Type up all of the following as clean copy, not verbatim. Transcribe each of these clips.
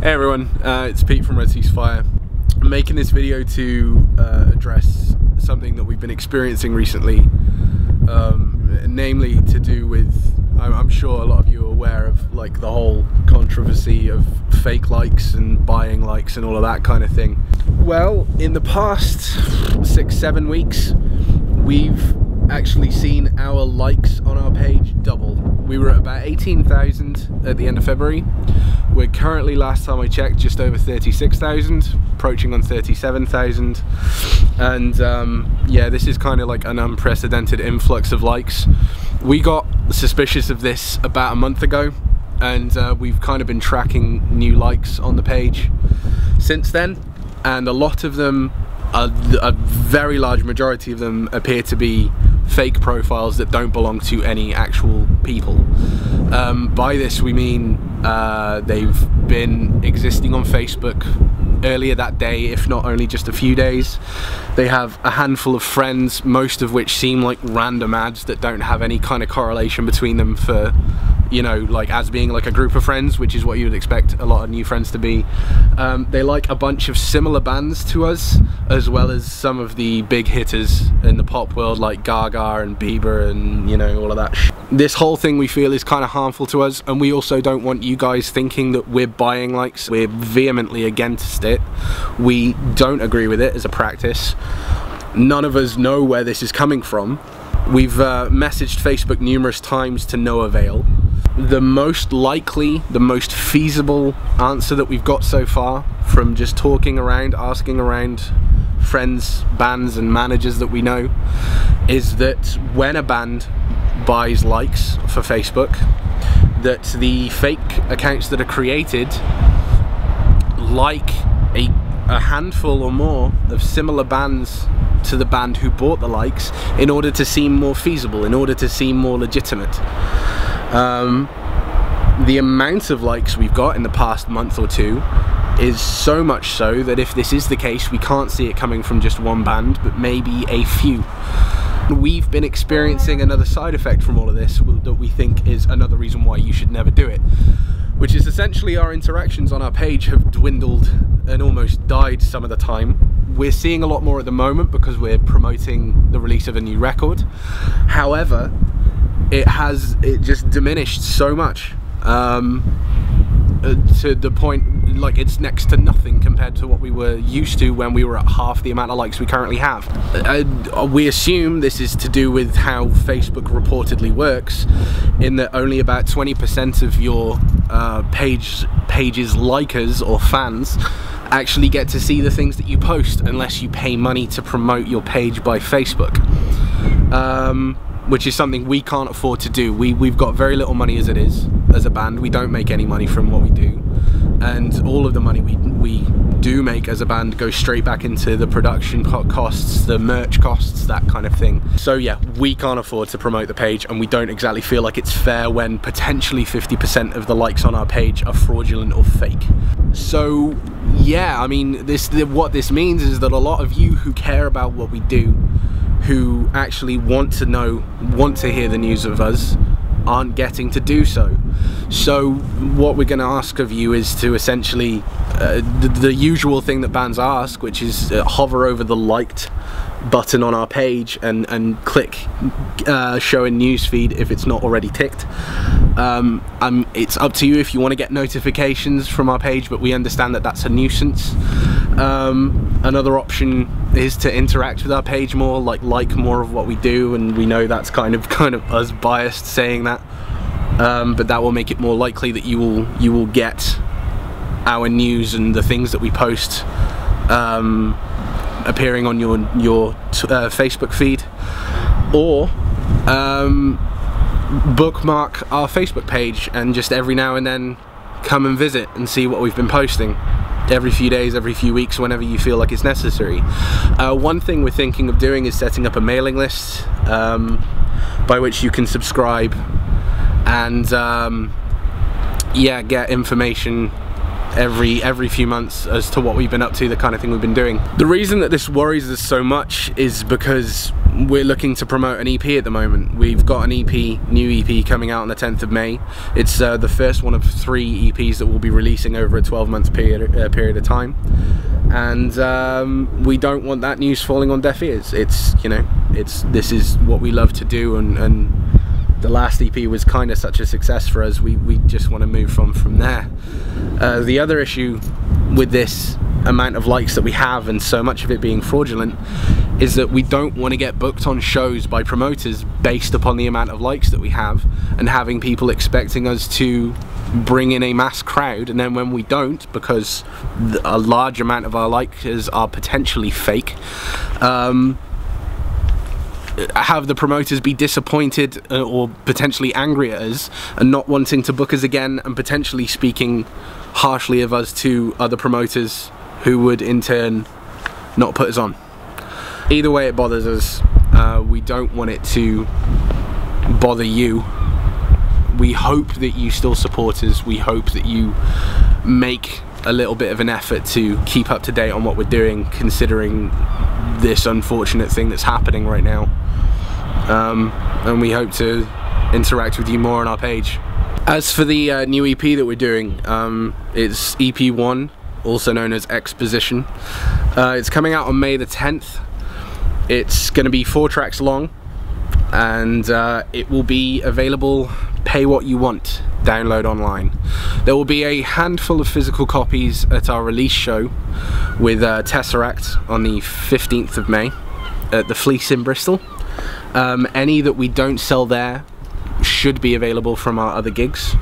Hey everyone, it's Pete from Red Seas Fire. I'm making this video to address something that we've been experiencing recently, namely to do with, I'm sure a lot of you are aware of like the whole controversy of fake likes and buying likes and all of that kind of thing. Well, in the past 6-7 weeks, we've actually seen our likes on our page double. We were at about 18,000 at the end of February. We're currently, last time I checked, just over 36,000, approaching on 37,000. And yeah, this is kind of like an unprecedented influx of likes. We got suspicious of this about a month ago, and we've kind of been tracking new likes on the page since then, and a lot of them, a very large majority of them, appear to be fake profiles that don't belong to any actual people. By this we mean they've been existing on Facebook earlier that day, if not only just a few days. They have a handful of friends, most of which seem like random ads that don't have any kind of correlation between them for, you know, like as being like a group of friends, which is what you would expect a lot of new friends to be. They like a bunch of similar bands to us, as well as some of the big hitters in the pop world like Gaga and Bieber and, you know, all of that shit. This whole thing we feel is kind of harmful to us, and we also don't want you guys thinking that we're buying likes. We're vehemently against it. We don't agree with it as a practice. None of us know where this is coming from. We've messaged Facebook numerous times to no avail. The most likely, the most feasible answer that we've got so far from just talking around, asking around friends, bands and managers that we know, is that when a band buys likes for Facebook, that the fake accounts that are created like a handful or more of similar bands to the band who bought the likes in order to seem more feasible, in order to seem more legitimate. The amount of likes we've got in the past month or two is so much so that if this is the case, we can't see it coming from just one band, but maybe a few. We've been experiencing another side effect from all of this that we think is another reason why you should never do it, which is essentially our interactions on our page have dwindled and almost died some of the time. We're seeing a lot more at the moment because we're promoting the release of a new record. However, it just diminished so much to the point, like, it's next to nothing compared to what we were used to when we were at half the amount of likes we currently have. We assume this is to do with how Facebook reportedly works, in that only about 20% of your page's likers or fans actually get to see the things that you post unless you pay money to promote your page by Facebook. Which is something we can't afford to do. We've got very little money as it is, as a band. We don't make any money from what we do. And all of the money we do make as a band goes straight back into the production costs, the merch costs, that kind of thing. So yeah, we can't afford to promote the page, and we don't exactly feel like it's fair when potentially 50% of the likes on our page are fraudulent or fake. So yeah, I mean, what this means is that a lot of you who care about what we do, who actually want to hear the news of us, aren't getting to do so. So what we're going to ask of you is to essentially the usual thing that bands ask, which is hover over the liked button on our page and click show in newsfeed if it's not already ticked. It's up to you if you want to get notifications from our page, but we understand that that's a nuisance. Another option is to interact with our page more, like more of what we do, and we know that's kind of us biased saying that, but that will make it more likely that you will get our news and the things that we post appearing on your Facebook feed, or bookmark our Facebook page and just every now and then come and visit and see what we've been posting every few days, every few weeks, whenever you feel like it's necessary. One thing we're thinking of doing is setting up a mailing list by which you can subscribe and yeah, get information every few months as to what we've been up to, the kind of thing we've been doing. The reason that this worries us so much is because we're looking to promote an EP at the moment. We've got an new EP coming out on the 10th of May. It's the first one of 3 EPs that we'll be releasing over a 12-month period of time, and we don't want that news falling on deaf ears. This is what we love to do, and the last EP was kind of such a success for us. We just want to move from there. The other issue with this amount of likes that we have, and so much of it being fraudulent, is that we don't want to get booked on shows by promoters based upon the amount of likes that we have, and having people expecting us to bring in a mass crowd, and then when we don't, because a large amount of our likes are potentially fake, have the promoters be disappointed or potentially angry at us and not wanting to book us again, and potentially speaking harshly of us to other promoters who would in turn not put us on. Either way, it bothers us. We don't want it to bother you. We hope that you still support us. We hope that you make a little bit of an effort to keep up to date on what we're doing, considering this unfortunate thing that's happening right now. And we hope to interact with you more on our page. As for the new EP that we're doing, it's EP1, also known as Exposition. It's coming out on May the 10th. It's going to be 4 tracks long, and it will be available pay what you want, download online. There will be a handful of physical copies at our release show with Tesseract on the 15th of May at the Fleece in Bristol. Any that we don't sell there should be available from our other gigs,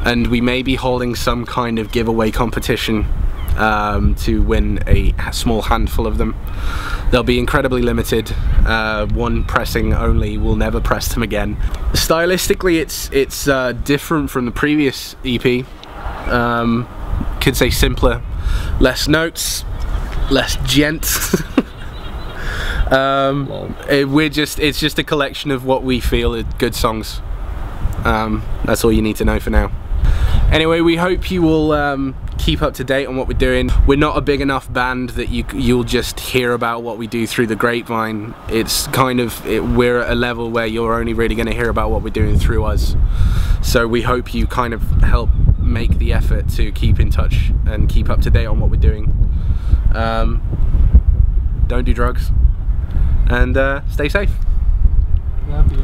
and we may be holding some kind of giveaway competition to win a small handful of them. They'll be incredibly limited, 1 pressing only, we'll never press them again. Stylistically it's different from the previous EP, could say simpler, less notes, less gent. It's just a collection of what we feel are good songs. That's all you need to know for now. Anyway, we hope you will keep up to date on what we're doing. We're not a big enough band that you'll just hear about what we do through the grapevine. It's kind of, we're at a level where you're only really going to hear about what we're doing through us. So we hope you kind of help make the effort to keep in touch and keep up to date on what we're doing. Don't do drugs, and stay safe. Love you.